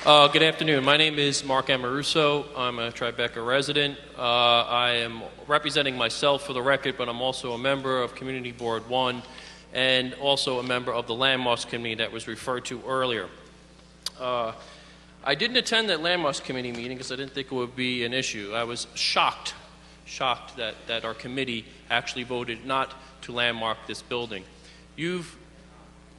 Good afternoon. My name is Mark Amoruso. I'm a Tribeca resident. I am representing myself for the record, but I'm also a member of Community Board 1 and also a member of the Landmarks Committee that was referred to earlier. I didn't attend that Landmarks Committee meeting because I didn't think it would be an issue. I was shocked that our committee actually voted not to landmark this building.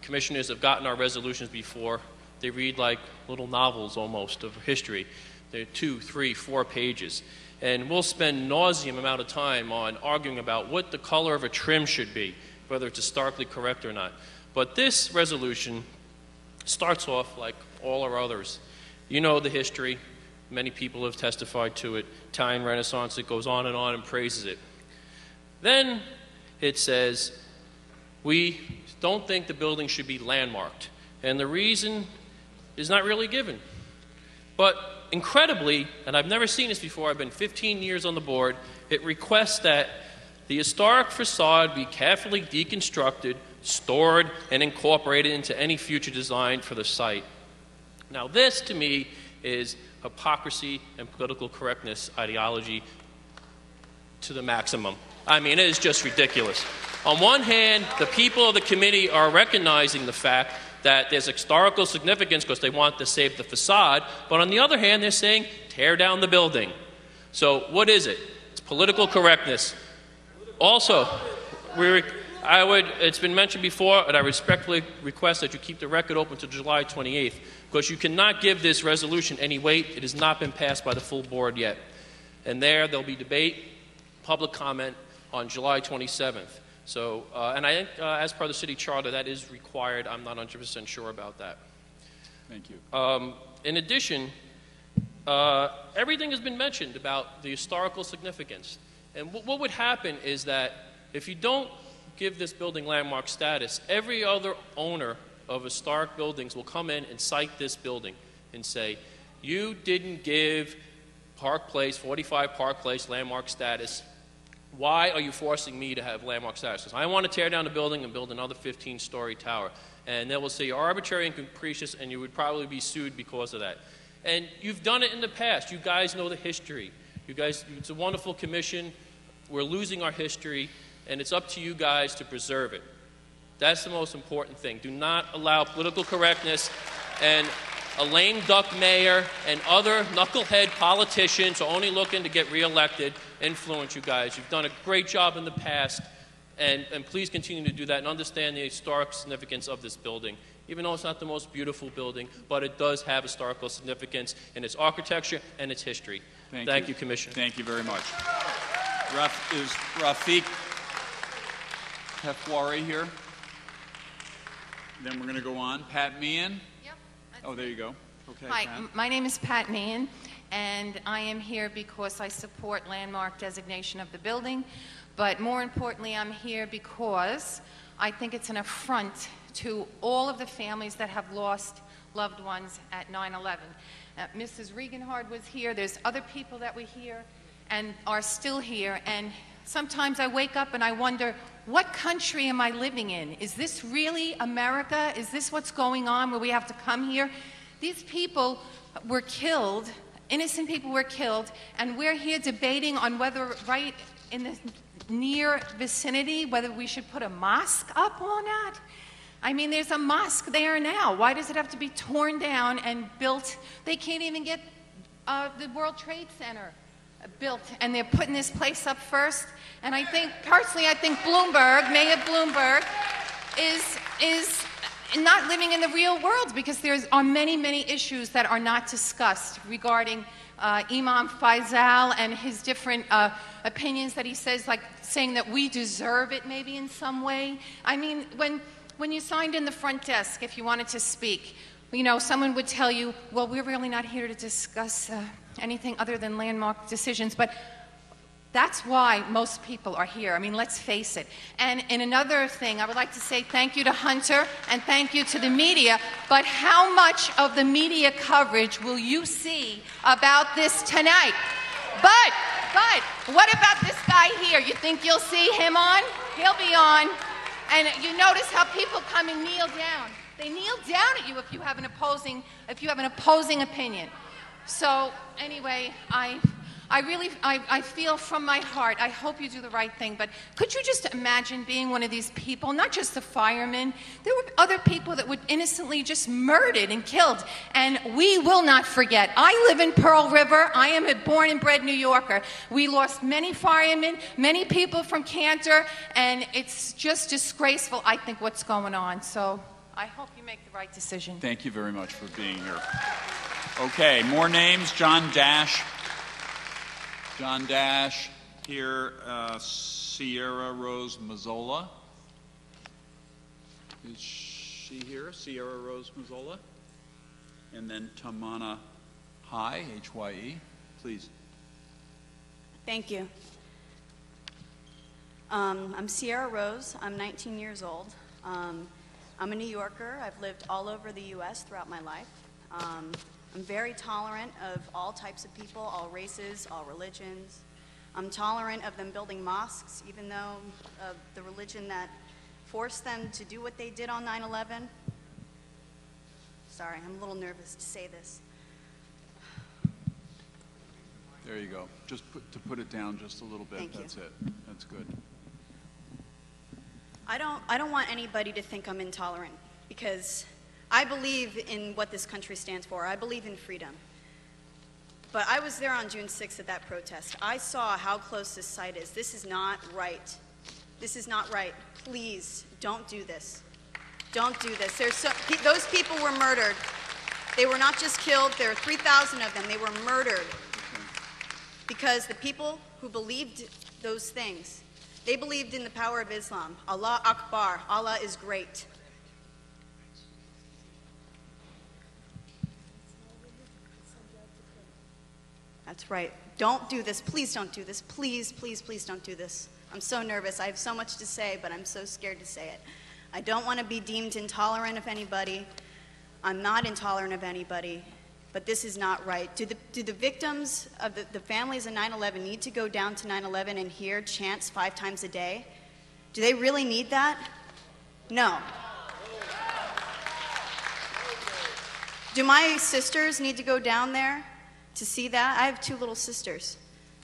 Commissioners, have gotten our resolutions before. They read like little novels almost of history. They're 2, 3, 4 pages. And we'll spend nauseam amount of time on arguing about what the color of a trim should be, whether it's historically correct or not. But this resolution starts off like all our others. You know the history. Many people have testified to it. Italian Renaissance, it goes on and praises it. Then it says, we don't think the building should be landmarked. And the reason is not really given. But incredibly, and I've never seen this before, I've been 15 years on the board, it requests that the historic facade be carefully deconstructed, stored, and incorporated into any future design for the site. Now this, to me, is hypocrisy and political correctness ideology to the maximum. I mean, it is just ridiculous. On one hand, the people of the committee are recognizing the fact that there's historical significance because they want to save the facade, but on the other hand, they're saying, tear down the building. So what is it? It's political correctness. Also, it's been mentioned before, and I respectfully request that you keep the record open to July 28th, because you cannot give this resolution any weight. It has not been passed by the full board yet. And there'll be debate, public comment on July 27th. So, and I think as per the city charter, that is required. I'm not 100% sure about that. Thank you. In addition, everything has been mentioned about the historical significance. And what would happen is that if you don't give this building landmark status, every other owner of historic buildings will come in and cite this building and say, you didn't give Park Place, 45 Park Place landmark status. Why are you forcing me to have landmark status? I want to tear down the building and build another 15-story tower. And they will say you're arbitrary and capricious, and you would probably be sued because of that. And you've done it in the past. You guys know the history. You guys, it's a wonderful commission. We're losing our history, and it's up to you guys to preserve it. That's the most important thing. Do not allow political correctness and a lame duck mayor and other knucklehead politicians who are only looking to get reelected influence you guys. You've done a great job in the past, and please continue to do that and understand the historic significance of this building. Even though it's not the most beautiful building, but it does have historical significance in its architecture and its history. Thank you, Commissioner. Thank you very much. Is Rafiq Tefwari here? Then we're going to go on. Pat Meehan? Yep. Oh, there you go. Okay. Hi, Pat. my name is Pat Meehan, and I am here because I support landmark designation of the building. But more importantly, I'm here because I think it's an affront to all of the families that have lost loved ones at 9/11. Mrs. Regenhard was here. There's other people that were here and are still here. And sometimes I wake up and I wonder, what country am I living in? Is this really America? Is this what's going on where we have to come here? These people were killed, innocent people were killed, and we're here debating on whether right in the near vicinity, whether we should put a mosque up or not. I mean, there's a mosque there now. Why does it have to be torn down and built? They can't even get the World Trade Center built, and they're putting this place up first. And I think, personally, I think Bloomberg, Mayor Bloomberg, is not living in the real world, because there are many, many issues that are not discussed regarding Imam Faisal and his different opinions that he says, like saying that we deserve it maybe in some way. I mean, when you signed in the front desk, if you wanted to speak, you know, someone would tell you, well, we're really not here to discuss anything other than landmark decisions, but that's why most people are here. I mean, let's face it. And in another thing, I would like to say thank you to Hunter and thank you to the media, but how much of the media coverage will you see about this tonight? But what about this guy here? You think you'll see him on? He'll be on. And you notice how people come and kneel down. They kneel down at you if you have an opposing opinion. So anyway, I feel from my heart, I hope you do the right thing, but could you just imagine being one of these people, not just the firemen, there were other people that were innocently just murdered and killed, and we will not forget. I live in Pearl River. I am a born and bred New Yorker. We lost many firemen, many people from Cantor, and it's just disgraceful, I think, what's going on. So I hope you make the right decision. Thank you very much for being here. Okay, more names. John Dash. John Dash here, Sierra Rose Mazzola. Is she here? Sierra Rose Mazzola? And then Tamana Hye, H-Y-E. Please. Thank you. I'm Sierra Rose. I'm 19 years old. I'm a New Yorker. I've lived all over the U.S. throughout my life. I'm very tolerant of all types of people, all races, all religions. I'm tolerant of them building mosques, even though the religion that forced them to do what they did on 9/11. Sorry, I'm a little nervous to say this. There you go. Just to put it down just a little bit. Thank you. That's it. That's good. I don't want anybody to think I'm intolerant, because I believe in what this country stands for. I believe in freedom. But I was there on June 6th at that protest. I saw how close this site is. This is not right. This is not right. Please, don't do this. Don't do this. Those people were murdered. They were not just killed. There were 3,000 of them. They were murdered because the people who believed those things, they believed in the power of Islam. Allah Akbar. Allah is great. That's right. Don't do this. Please don't do this. Please, please, please don't do this. I'm so nervous. I have so much to say, but I'm so scared to say it. I don't want to be deemed intolerant of anybody. I'm not intolerant of anybody, but this is not right. Do the victims of the families of 9/11 need to go down to 9/11 and hear chants 5 times a day? Do they really need that? No. Do my sisters need to go down there to see that? I have 2 little sisters.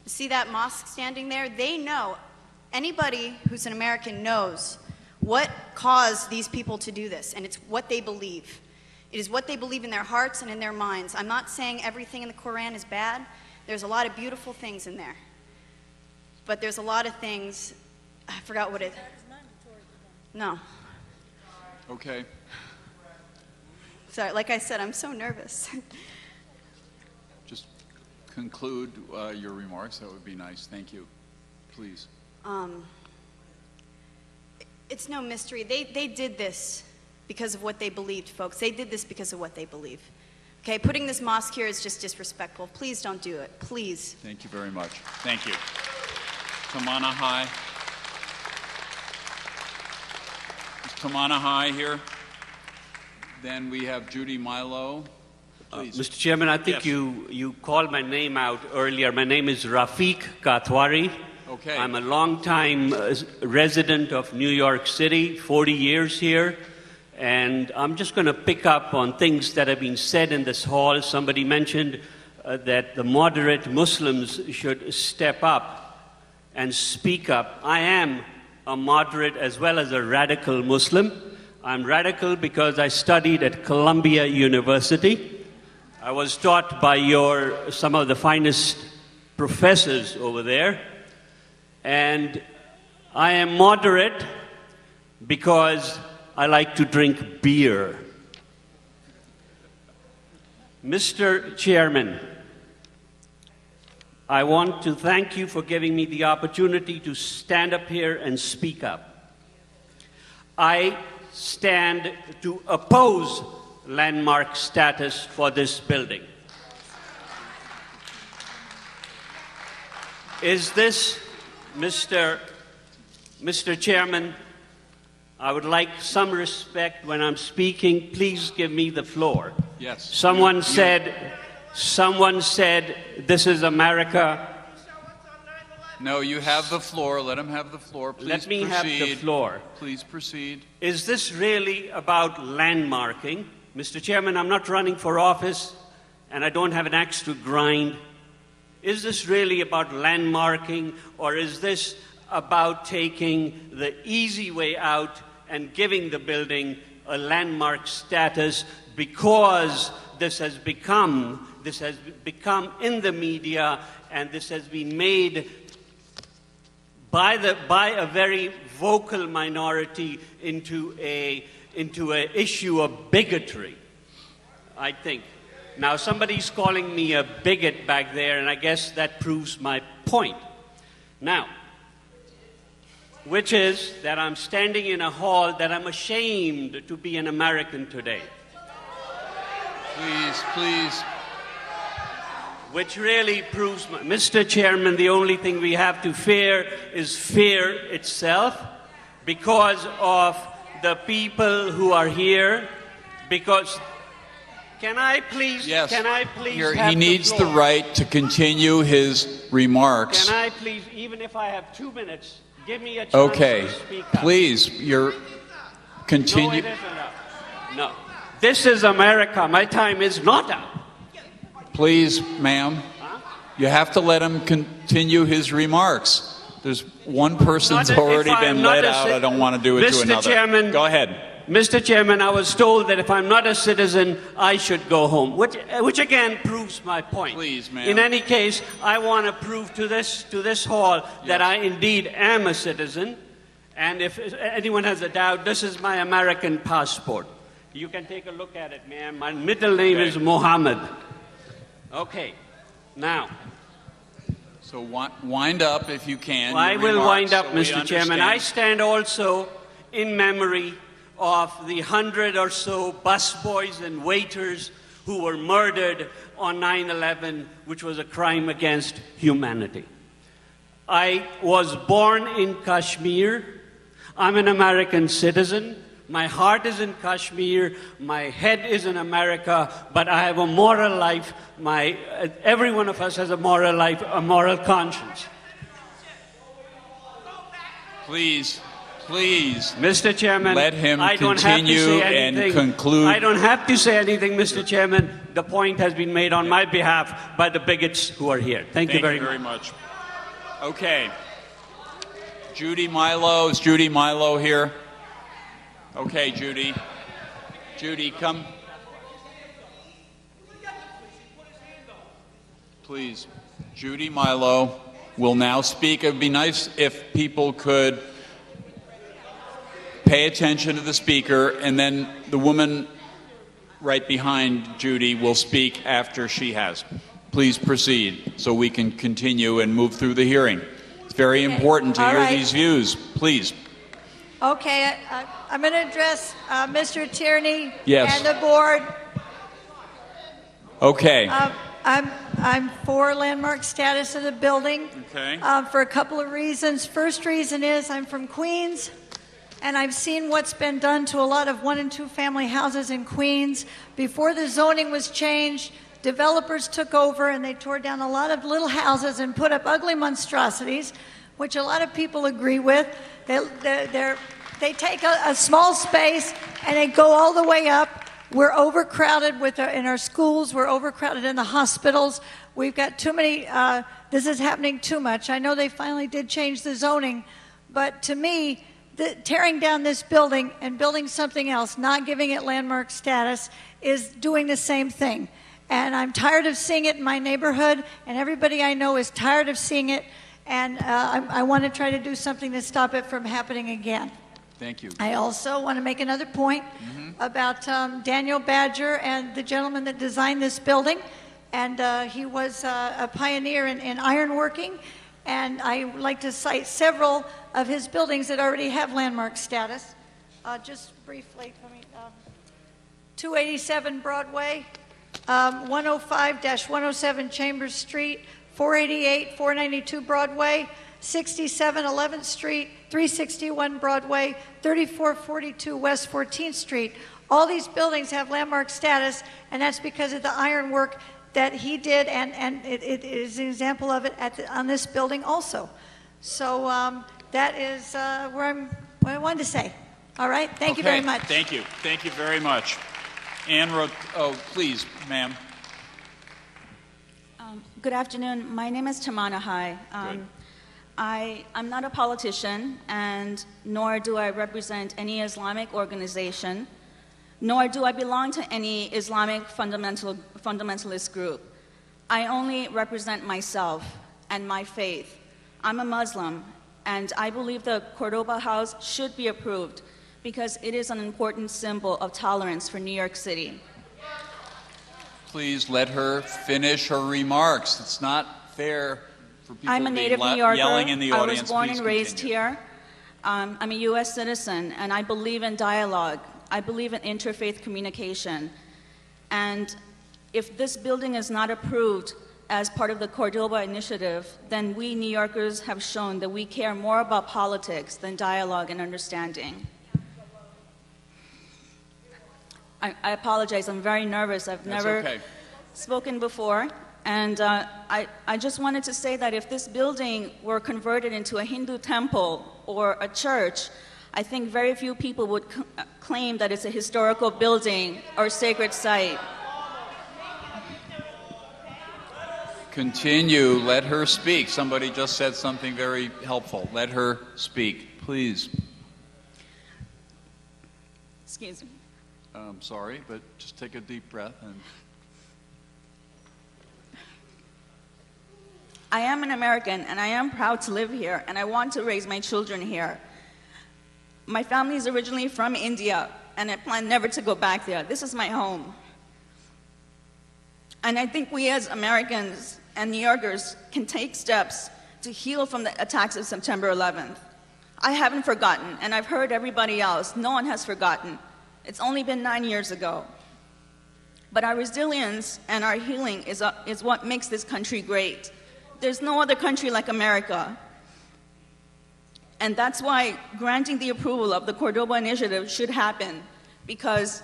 To see that mosque standing there, they know, anybody who's an American knows what caused these people to do this, and it's what they believe. It is what they believe in their hearts and in their minds. I'm not saying everything in the Quran is bad. There's a lot of beautiful things in there. But there's a lot of things, I forgot what it, no. Okay. Sorry, like I said, I'm so nervous. Just conclude your remarks. That would be nice. Thank you. Please. It's no mystery. They did this because of what they believed, folks. They did this because of what they believe. Okay, putting this mosque here is just disrespectful. Please don't do it. Please. Thank you very much. Thank you. Tamana Hye. Is Tamana Hye here? Then we have Judy Milo. Please. Mr. Chairman, I think you called my name out earlier. My name is Rafiq Katwari. Okay. I'm a longtime resident of New York City, 40 years here. And I'm just going to pick up on things that have been said in this hall. Somebody mentioned that the moderate Muslims should step up and speak up. I am a moderate as well as a radical Muslim. I'm radical because I studied at Columbia University. I was taught by some of the finest professors over there. And I am moderate because I like to drink beer. Mr. Chairman, I want to thank you for giving me the opportunity to stand up here and speak up. I stand to oppose landmark status for this building. Is this, Mr. Chairman, I would like some respect when I'm speaking. Please give me the floor. Yes. Someone said, this is America. No, you have the floor. Let him have the floor. Please Let me proceed. have the floor. Please proceed. Is this really about landmarking? Mr. Chairman, I'm not running for office, and I don't have an axe to grind. Is this really about landmarking, or is this about taking the easy way out and giving the building a landmark status because this has become in the media, and this has been made by a very vocal minority into a issue of bigotry, I think. Now, somebody's calling me a bigot back there, and I guess that proves my point. Now, which is that I'm standing in a hall that I'm ashamed to be an American today. Please. Which really proves, Mr. Chairman, the only thing we have to fear is fear itself because of the people who are here, because... Can I please Yes. have He needs the floor? right to continue his remarks. Can I please, even if I have 2 minutes, give me a chance Okay. to speak up? Please, you're No, continue. it isn't up. No. This is America. My time is not up. Please, ma'am, you have to let him continue his remarks. There's one person's Not if already I am been not let a out. cit- I don't want to do it to Mr. another. Chairman. Go ahead. Mr. Chairman, I was told that if I'm not a citizen, I should go home, which again proves my point. Please, ma'am. In any case, I want to prove to this hall that I indeed am a citizen, and if anyone has a doubt, this is my American passport. You can take a look at it, ma'am. My middle name is Mohammed. Okay, now. So wind up if you can. I your will remarks, wind up, so we Mr. Chairman. I understand. stand also in memory of the 100 or so busboys and waiters who were murdered on 9/11, which was a crime against humanity. I was born in Kashmir. I'm an American citizen. My heart is in Kashmir. My head is in America. But I have a moral life. Every one of us has a moral life, a moral conscience. Please. Mr. Chairman, Let him I don't have to continue say and anything. conclude. I don't have to say anything, Mr. Chairman. The point has been made on my behalf by the bigots who are here. Thank you very much. Okay. Judy Milo. Is Judy Milo here? Okay, Judy. Judy, come. Please. Judy Milo will now speak. It would be nice if people could pay attention to the speaker, and then the woman right behind Judy will speak after she has. Please proceed so we can continue and move through the hearing. It's very important to All hear right. these views. Please. Okay, I'm going to address Mr. Tierney Yes. and the board. Okay. I'm for landmark status of the building Okay. for a couple of reasons. First reason is I'm from Queens, and I've seen what's been done to a lot of 1- and 2-family houses in Queens. Before the zoning was changed, developers took over and they tore down a lot of little houses and put up ugly monstrosities, which a lot of people agree with. They take a small space and they go all the way up. We're overcrowded in our schools. We're overcrowded in the hospitals. We've got too many. This is happening too much. I know they finally did change the zoning, but to me, tearing down this building and building something else, not giving it landmark status, is doing the same thing. And I'm tired of seeing it in my neighborhood, and everybody I know is tired of seeing it, and I want to try to do something to stop it from happening again. Thank you. I also want to make another point about Daniel Badger and the gentleman that designed this building. And he was a pioneer in ironworking. And I would like to cite several of his buildings that already have landmark status. Just briefly, 287 Broadway, 105-107 Chambers Street, 488, 492 Broadway, 67 11th Street, 361 Broadway, 3442 West 14th Street. All these buildings have landmark status, and that's because of the ironwork that he did, and it is an example of it on this building also. So that is what I wanted to say. All right, thank you very much. Thank you. Thank you very much. Please, ma'am. Good afternoon. My name is Tamana Hai. I'm not a politician, and nor do I represent any Islamic organization, nor do I belong to any Islamic fundamentalist group. I only represent myself and my faith. I'm a Muslim, and I believe the Cordoba House should be approved because it is an important symbol of tolerance for New York City. Please let her finish her remarks. It's not fair for people I'm a to be native New Yorker. yelling in the audience. I was born Please and raised continue. here. I'm a U.S. citizen, and I believe in dialogue. I believe in interfaith communication. And if this building is not approved as part of the Cordoba initiative, then we New Yorkers have shown that we care more about politics than dialogue and understanding. I apologize, I'm very nervous. I've never spoken before. And I just wanted to say that if this building were converted into a Hindu temple or a church, I think very few people would claim that it's a historical building or sacred site. Continue. Let her speak. Somebody just said something very helpful. Let her speak, please. Excuse me. I'm sorry, but just take a deep breath. I am an American, and I am proud to live here, and I want to raise my children here. My family is originally from India, and I plan never to go back there. This is my home. And I think we as Americans and New Yorkers can take steps to heal from the attacks of September 11th. I haven't forgotten, and I've heard everybody else. No one has forgotten. It's only been 9 years ago. But our resilience and our healing is what makes this country great. There's no other country like America. And that's why granting the approval of the Cordoba Initiative should happen, because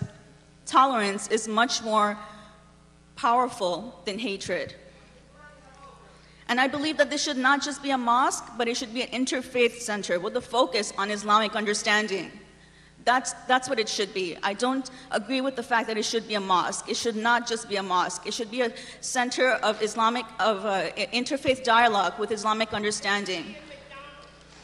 tolerance is much more powerful than hatred. And I believe that this should not just be a mosque, but it should be an interfaith center with a focus on Islamic understanding. That's what it should be. I don't agree with the fact that it should be a mosque. It should not just be a mosque. It should be a center of interfaith dialogue with Islamic understanding.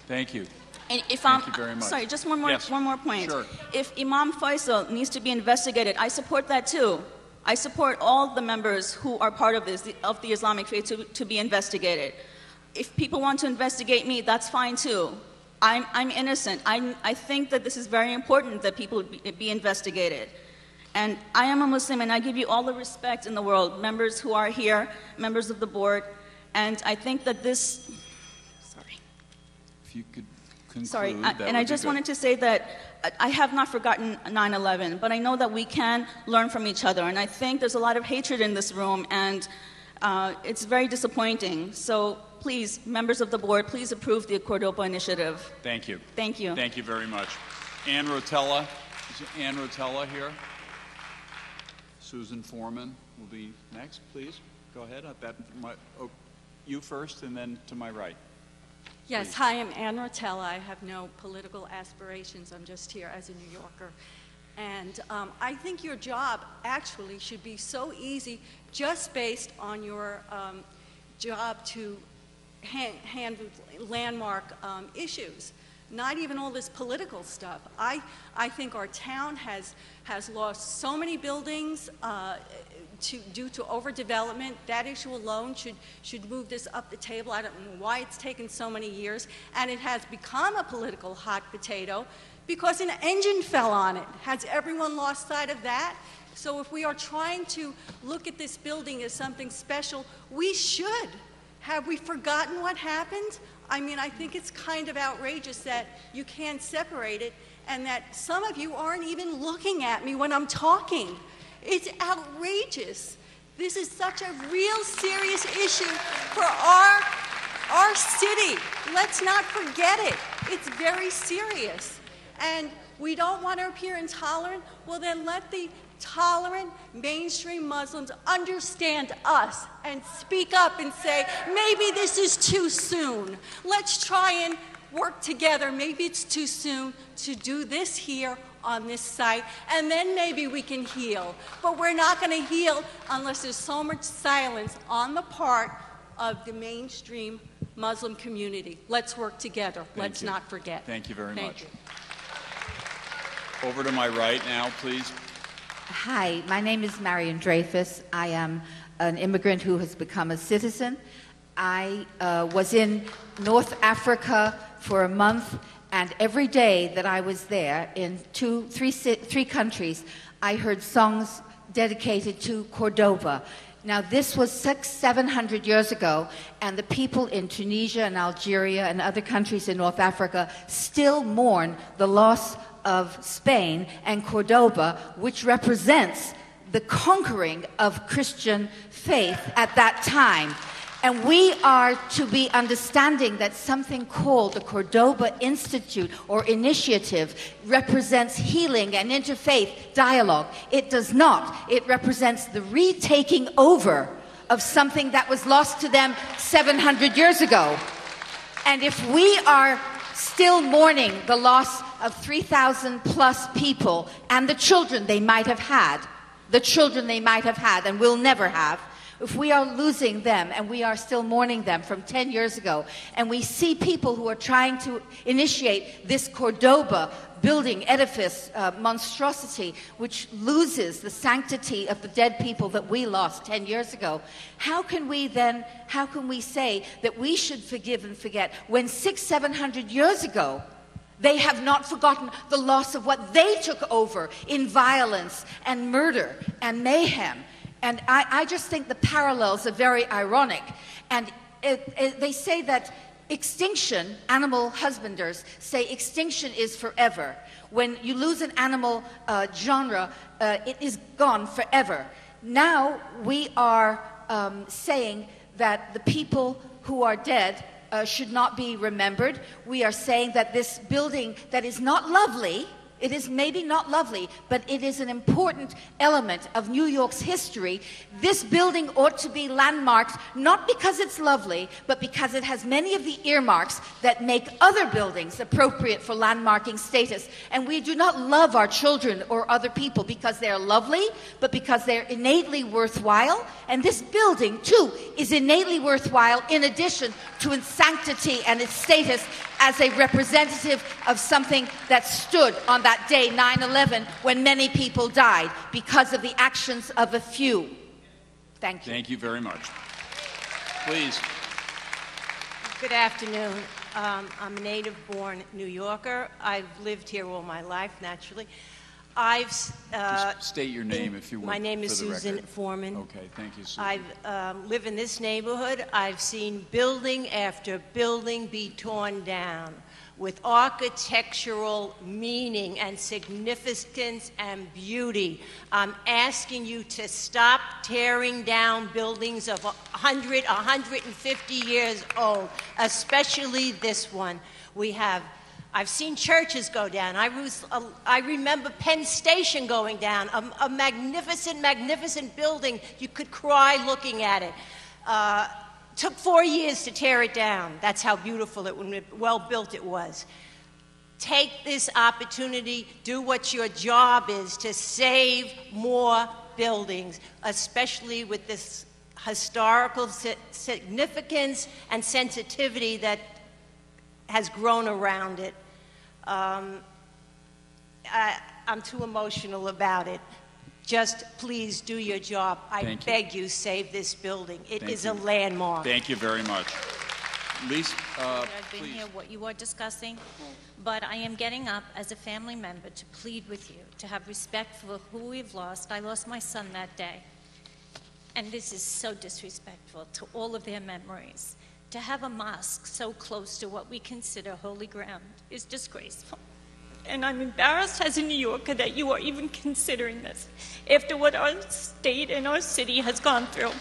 Thank you. And if Thank you very much. Sorry, just one more point. Sure. If Imam Faisal needs to be investigated, I support that too. I support all the members who are part of this, of the Islamic faith, to be investigated. If people want to investigate me, that's fine too. I'm innocent. I think that this is very important that people be investigated. And I am a Muslim, and I give you all the respect in the world, members who are here, members of the board. And I think that this, sorry. If you could conclude, sorry, that and I just wanted to say that I have not forgotten 9/11, but I know that we can learn from each other. And I think there's a lot of hatred in this room, and it's very disappointing. So please, members of the board, please approve the Cordoba Initiative. Thank you. Thank you. Thank you very much. Ann Rotella. Is Ann Rotella here? Susan Foreman will be next, please. Go ahead. You first, and then to my right. Yes, Please. hi, I'm Ann Rotella. I have no political aspirations. I'm just here as a New Yorker. And I think your job actually should be so easy just based on your job to handle landmark issues, not even all this political stuff. I think our town has lost so many buildings due to overdevelopment. That issue alone should move this up the table. I don't know why it's taken so many years, and it has become a political hot potato because an engine fell on it. Has everyone lost sight of that? So if we are trying to look at this building as something special, we should. Have we forgotten what happened? I mean, I think it's kind of outrageous that you can't separate it and that some of you aren't even looking at me when I'm talking. It's outrageous. This is such a real serious issue for our city. Let's not forget it. It's very serious. And We don't want to appear intolerant? Well, then let the tolerant mainstream Muslims understand us and speak up and say, maybe this is too soon. Let's try and work together. Maybe it's too soon to do this here on this site, and then maybe we can heal. But we're not going to heal unless there's so much silence on the part of the mainstream Muslim community. Let's work together. Let's not forget. Thank you very much. You. Over to my right now, please. Hi, my name is Marion Dreyfus. I am an immigrant who has become a citizen. I was in North Africa for a month, and every day that I was there in three countries, I heard songs dedicated to Cordoba. Now, this was 700 years ago, and the people in Tunisia and Algeria and other countries in North Africa still mourn the loss of Spain and Cordoba, which represents the conquering of Christian faith at that time. And we are to be understanding that something called the Cordoba Institute or Initiative represents healing and interfaith dialogue. It does not. It represents the retaking over of something that was lost to them 700 years ago. And if we are still mourning the loss of 3,000 plus people and the children they might have had and will never have, if we are losing them and we are still mourning them from 10 years ago, and we see people who are trying to initiate this Cordoba building, edifice, monstrosity, which loses the sanctity of the dead people that we lost 10 years ago, how can we say that we should forgive and forget when 600-700 years ago they have not forgotten the loss of what they took over in violence and murder and mayhem? And I just think the parallels are very ironic. And they say that extinction, animal husbanders say extinction is forever. When you lose an animal genre, it is gone forever. Now we are saying that the people who are dead should not be remembered. We are saying that this building that is not lovely, it is maybe not lovely, but it is an important element of New York's history. This building ought to be landmarked, not because it's lovely, but because it has many of the earmarks that make other buildings appropriate for landmarking status. And we do not love our children or other people because they're lovely, but because they're innately worthwhile. And this building, too, is innately worthwhile in addition to its sanctity and its status as a representative of something that stood on that day, 9/11, when many people died because of the actions of a few. Thank you. Thank you very much. Please. Good afternoon. I'm a native-born New Yorker. I've lived here all my life, naturally. Just state your name if you would. My name is for the Susan record. Foreman. Okay, thank you, Susan. I live in this neighborhood. I've seen building after building be torn down with architectural meaning and significance and beauty. I'm asking you to stop tearing down buildings of 100, 150 years old, especially this one. I've seen churches go down. I remember Penn Station going down, a magnificent, magnificent building. You could cry looking at it. Took 4 years to tear it down. That's how beautiful well built it was. Take this opportunity, do what your job is to save more buildings, especially with this historical significance and sensitivity that has grown around it. I'm too emotional about it. Just please do your job. I beg you, save this building. It is a landmark. Thank you very much. Lisa, I've been please. here what you are discussing, but I am getting up as a family member to plead with you to have respect for who we've lost. I lost my son that day, and this is so disrespectful to all of their memories. To have a mosque so close to what we consider holy ground is disgraceful. And I'm embarrassed as a New Yorker that you are even considering this after what our state and our city has gone through.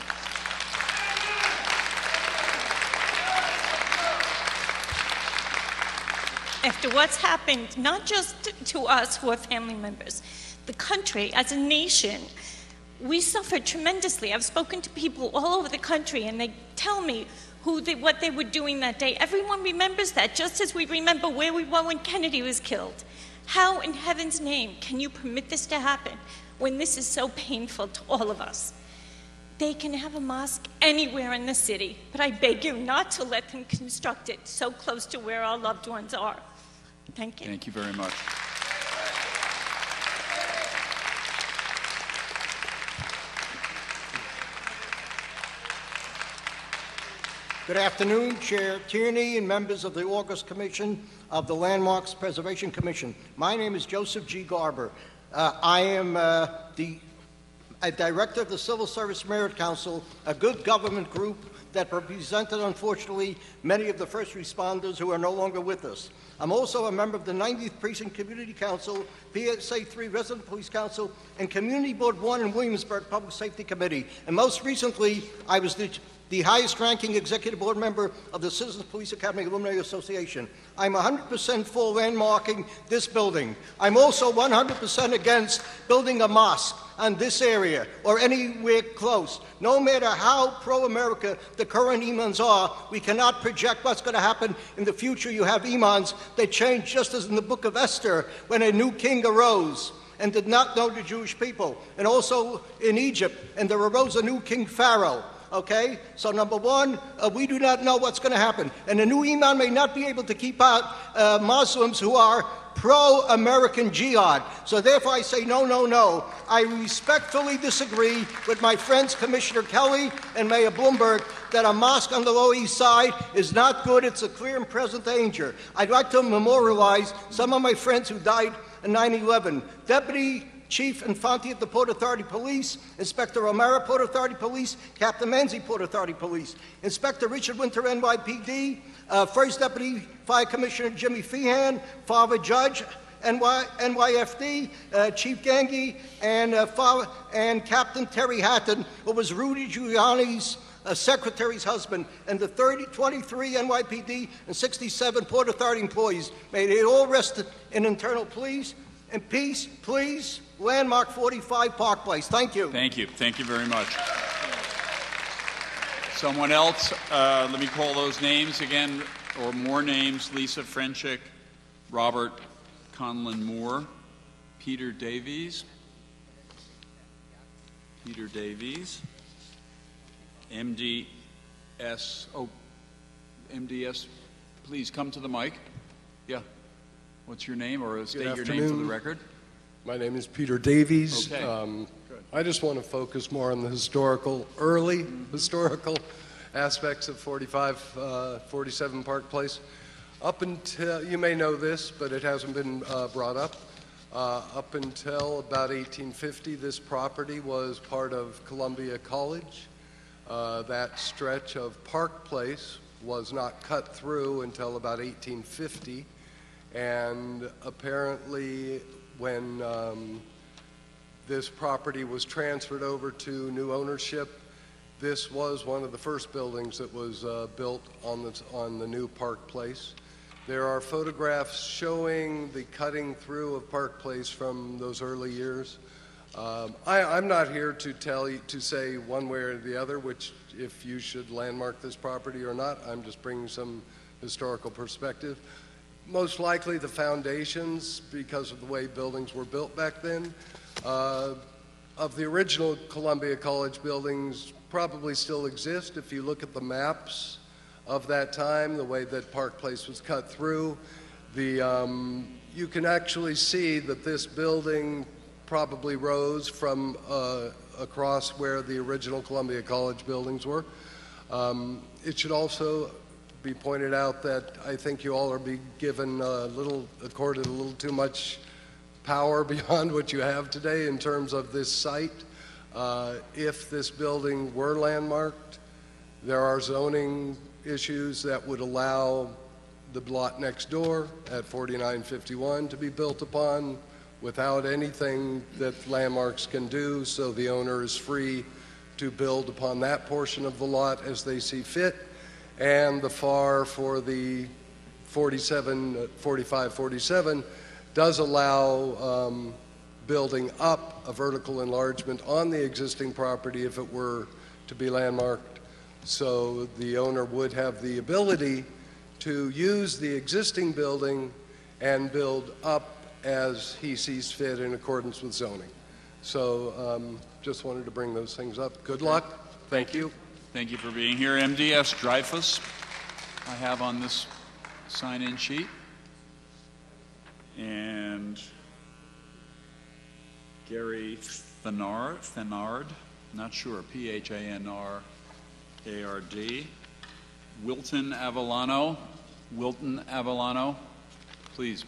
after what's happened, not just to us who are family members, the country as a nation, we suffered tremendously. I've spoken to people all over the country, and they tell me what they were doing that day. Everyone remembers that, just as we remember where we were when Kennedy was killed. How in heaven's name can you permit this to happen when this is so painful to all of us? They can have a mosque anywhere in the city, but I beg you not to let them construct it so close to where our loved ones are. Thank you. Thank you very much. Good afternoon, Chair Tierney and members of the August Commission of the Landmarks Preservation Commission. My name is Joseph G. Garber. I am a director of the Civil Service Merit Council, a good government group that represented, unfortunately, many of the first responders who are no longer with us. I'm also a member of the 90th Precinct Community Council, PSA 3 Resident Police Council, and Community Board 1 in Williamsburg Public Safety Committee. And most recently, I was the highest-ranking executive board member of the Citizens Police Academy Alumni Association. I'm 100% for landmarking this building. I'm also 100% against building a mosque on this area or anywhere close. No matter how pro-America the current imams are, we cannot project what's going to happen in the future. You have imams that change, just as in the book of Esther, when a new king arose and did not know the Jewish people, and also in Egypt, and there arose a new king Pharaoh. Okay, so number one, we do not know what's going to happen. And the new imam may not be able to keep out Muslims who are pro-American jihad. So therefore I say no, no, no. I respectfully disagree with my friends Commissioner Kelly and Mayor Bloomberg that a mosque on the Lower East Side is not good. It's a clear and present danger. I'd like to memorialize some of my friends who died in 9/11. Deputy Chief Infante of the Port Authority Police, Inspector O'Mara, Port Authority Police, Captain Manzi, Port Authority Police, Inspector Richard Winter, NYPD, First Deputy Fire Commissioner Jimmy Feehan, Father Judge, NYFD, Chief Gangi, and Captain Terry Hatton, who was Rudy Giuliani's secretary's husband, and the 23 NYPD and 67 Port Authority employees. May they all rest in eternal peace. And peace, please. Landmark 45 Park Place. Thank you. Thank you. Thank you very much. Someone else? Let me call those names again, or more names. Lisa Frenchick, Robert Conlon Moore, Peter Davies, MDS. Oh, MDS, please come to the mic. Yeah. What's your name, or state your name for the record? My name is Peter Davies. Okay. I just want to focus more on the early historical aspects of 47 Park Place. Up until, you may know this, but it hasn't been brought up. Up until about 1850, this property was part of Columbia College. That stretch of Park Place was not cut through until about 1850. And apparently, when this property was transferred over to new ownership, this was one of the first buildings that was built on the new Park Place. There are photographs showing the cutting through of Park Place from those early years. I'm not here to say one way or the other if you should landmark this property or not. I'm just bringing some historical perspective. Most likely the foundations, because of the way buildings were built back then, of the original Columbia College buildings probably still exist. If you look at the maps of that time, the way that Park Place was cut through, you can actually see that this building probably rose from across where the original Columbia College buildings were. It should also be pointed out that I think you all are being given accorded a little too much power beyond what you have today in terms of this site. If this building were landmarked, there are zoning issues that would allow the lot next door at 4951 to be built upon without anything that landmarks can do, so the owner is free to build upon that portion of the lot as they see fit. And the FAR for the 4547 does allow building up a vertical enlargement on the existing property if it were to be landmarked. So the owner would have the ability to use the existing building and build up as he sees fit in accordance with zoning. So just wanted to bring those things up. Good luck. Thank you. Thank you for being here. MDS Dreyfus, I have on this sign-in sheet. And Gary Thenard, not sure, P-H-A-N-R-A-R-D. Wilton Avellano, please.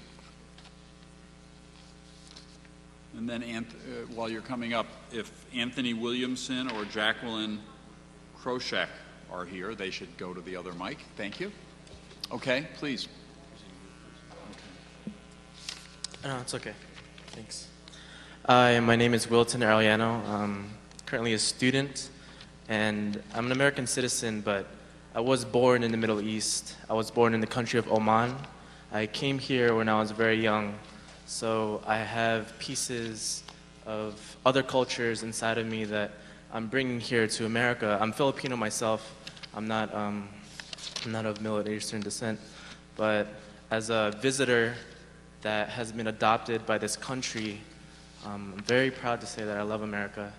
And then while you're coming up, if Anthony Williamson or Jacqueline Kroshek are here, they should go to the other mic. Thank you. Okay, please. No, it's okay. Thanks. My name is Wilton Arellano. I'm currently a student, and I'm an American citizen, but I was born in the Middle East. I was born in the country of Oman. I came here when I was very young, so I have pieces of other cultures inside of me that I'm bringing here to America. I'm Filipino myself. I'm not of Middle Eastern descent, but as a visitor that has been adopted by this country, I'm very proud to say that I love America.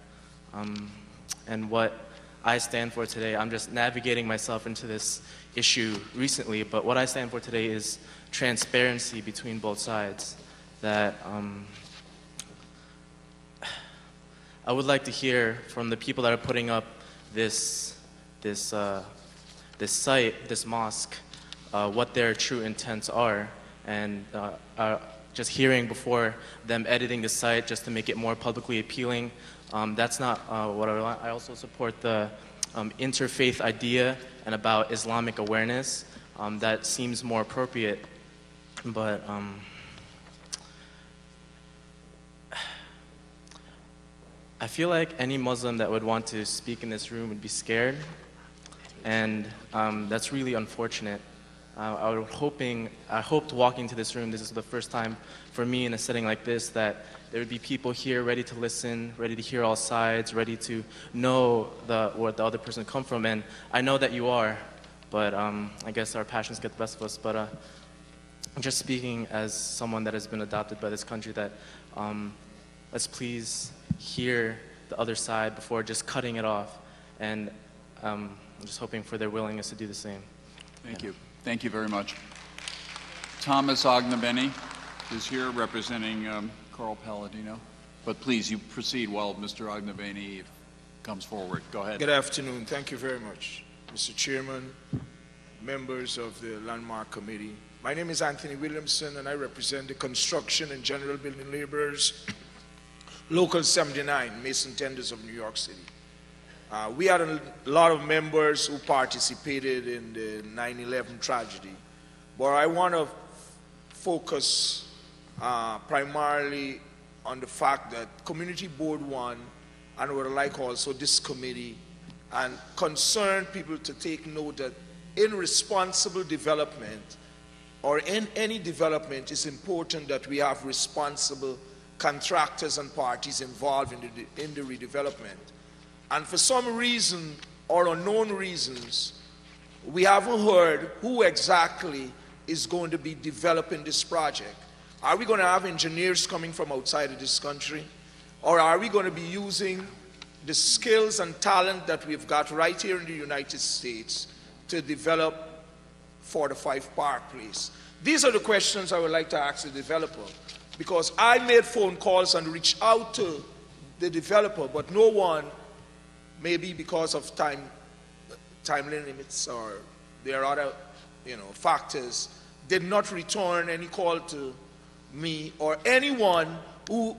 And what I stand for today, I'm just navigating myself into this issue recently, but what I stand for today is transparency between both sides. That I would like to hear from the people that are putting up this site, this mosque, what their true intents are, and just hearing before them editing the site just to make it more publicly appealing. That's not what I want. I also support the interfaith idea and about Islamic awareness. That seems more appropriate, but I feel like any Muslim that would want to speak in this room would be scared, and that's really unfortunate. I hoped walking into this room, this is the first time for me in a setting like this, that there would be people here ready to listen, ready to hear all sides, ready to know where the other person come from, and I know that you are, but I guess our passions get the best of us. But I'm just speaking as someone that has been adopted by this country, that let's please hear the other side before just cutting it off, and I'm just hoping for their willingness to do the same. Thank you. Thank you very much. Thomas Ognabeni is here representing Carl Palladino. But please, you proceed while Mr. Ognabeni comes forward. Go ahead. Good afternoon. Thank you very much, Mr. Chairman, members of the Landmark Committee. My name is Anthony Williamson, and I represent the Construction and General Building Laborers, Local 79, Mason Tenders of New York City. We had a lot of members who participated in the 9/11 tragedy, but I want to focus primarily on the fact that Community Board 1, and I would like also this committee, and concern people to take note that in responsible development, or in any development, it's important that we have responsible contractors and parties involved in the redevelopment. And for some reason or unknown reasons, we haven't heard who exactly is going to be developing this project. Are we going to have engineers coming from outside of this country? Or are we going to be using the skills and talent that we've got right here in the United States to develop 45 Park Place? These are the questions I would like to ask the developer, because I made phone calls and reached out to the developer, but no one, maybe because of time limits or there are other factors, did not return any call to me or anyone who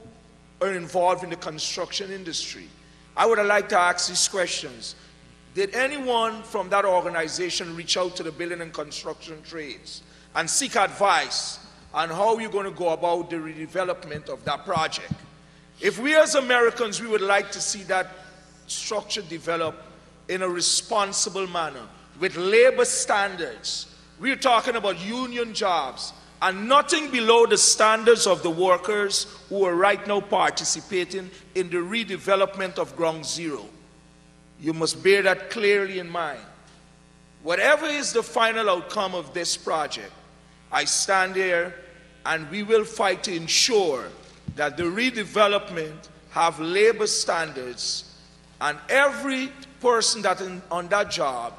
are involved in the construction industry. I would like to ask these questions. Did anyone from that organization reach out to the building and construction trades and seek advice on how you're going to go about the redevelopment of that project? If we as Americans, we would like to see that structure develop in a responsible manner with labor standards We're talking about union jobs and nothing below the standards of the workers who are right now participating in the redevelopment of Ground Zero. You must bear that clearly in mind. Whatever is the final outcome of this project, I stand here and we will fight to ensure that the redevelopment have labor standards and every person that on that job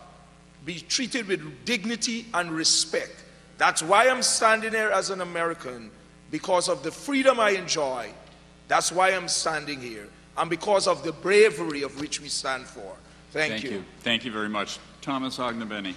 be treated with dignity and respect. That's why I'm standing here as an American, because of the freedom I enjoy. That's why I'm standing here, and because of the bravery of which we stand for. Thank you. Thank you very much. Thomas Ognabeni.